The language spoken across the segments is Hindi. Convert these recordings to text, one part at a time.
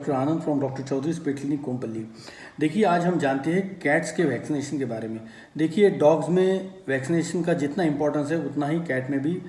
Doctor Anand from doctor Chaudhary pet clinic Kompally. देखिए, आज हम जानते हैं कैट्स के वैक्सीनेशन के बारे में। देखिए, डॉग्स में वैक्सीनेशन का जितना इंपॉर्टेंस है उतना ही कैट में भी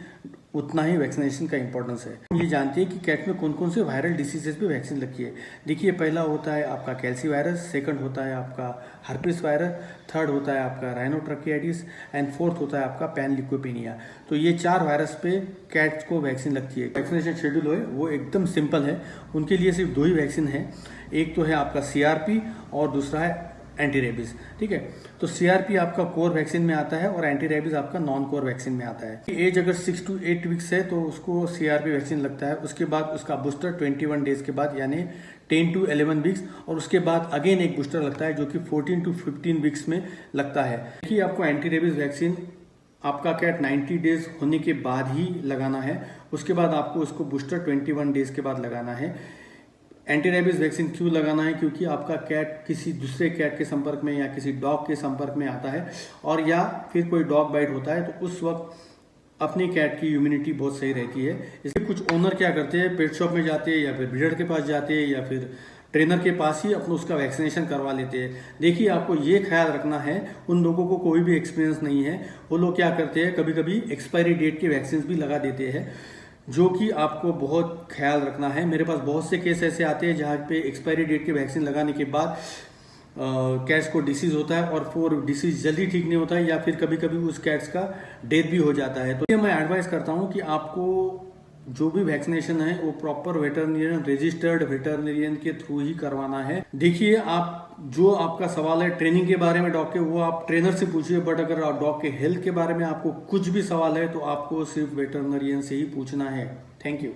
उतना ही वैक्सीनेशन का इंपॉर्टेंस है। हम ये जानते हैं कि कैट में कौन कौन से वायरल डिसीजेस पे वैक्सीन लगी है। देखिए, पहला होता है आपका कैल्सी वायरस, सेकंड होता है आपका हर्पिस वायरस, थर्ड होता है आपका राइनोट्रकियाइटिस एंड फोर्थ होता है आपका पैन ल्यूकोपेनिया। तो ये 4 वायरस पे कैट्स को वैक्सीन लगती है। वैक्सीनेशन शेड्यूल है वो एकदम सिंपल है। उनके लिए सिर्फ 2 ही वैक्सीन है। एक तो है आपका सीआरपी और दूसरा है एंटी रेबीज। ठीक है, तो सीआरपी आपका कोर वैक्सीन में आता है और एंटी रेबीज आपका नॉन कोर वैक्सीन में आता है। एज अगर 6 to 8 वीक्स है तो उसको सीआरपी वैक्सीन लगता है। उसके बाद उसका बूस्टर 21 डेज के बाद यानी 10 to 11 वीक्स, और उसके बाद अगेन एक बूस्टर लगता है जो कि 14 to 15 वीक्स में लगता है। देखिए, आपको एंटी रेबीज वैक्सीन आपका कैट 90 डेज होने के बाद ही लगाना है। उसके बाद आपको उसको बूस्टर 21 डेज के बाद लगाना है। एंटी रेबीज वैक्सीन क्यों लगाना है? क्योंकि आपका कैट किसी दूसरे कैट के संपर्क में या किसी डॉग के संपर्क में आता है और या फिर कोई डॉग बाइट होता है तो उस वक्त अपनी कैट की इम्यूनिटी बहुत सही रहती है। इसलिए कुछ ओनर क्या करते हैं, पेट शॉप में जाते हैं या फिर ब्रीडर के पास जाते हैं या फिर ट्रेनर के पास ही अपना उसका वैक्सीनेशन करवा लेते हैं। देखिए, आपको ये ख्याल रखना है, उन लोगों को कोई भी एक्सपीरियंस नहीं है। वो लोग क्या करते हैं, कभी कभी एक्सपायरी डेट के वैक्सीन भी लगा देते हैं, जो कि आपको बहुत ख्याल रखना है। मेरे पास बहुत से केस ऐसे आते हैं जहाँ पे एक्सपायरी डेट के वैक्सीन लगाने के बाद कैट्स को डिसीज होता है और वो डिसीज जल्दी ठीक नहीं होता है या फिर कभी कभी उस कैट्स का डेथ भी हो जाता है। तो ये मैं एडवाइस करता हूँ कि आपको जो भी वैक्सीनेशन है वो प्रॉपर वेटरनेरियन रजिस्टर्ड वेटरनेरियन के थ्रू ही करवाना है। देखिए, आप जो आपका सवाल है ट्रेनिंग के बारे में डॉग के, वो आप ट्रेनर से पूछिए, बट अगर डॉग के हेल्थ के बारे में आपको कुछ भी सवाल है तो आपको सिर्फ वेटरनेरियन से ही पूछना है। Thank you.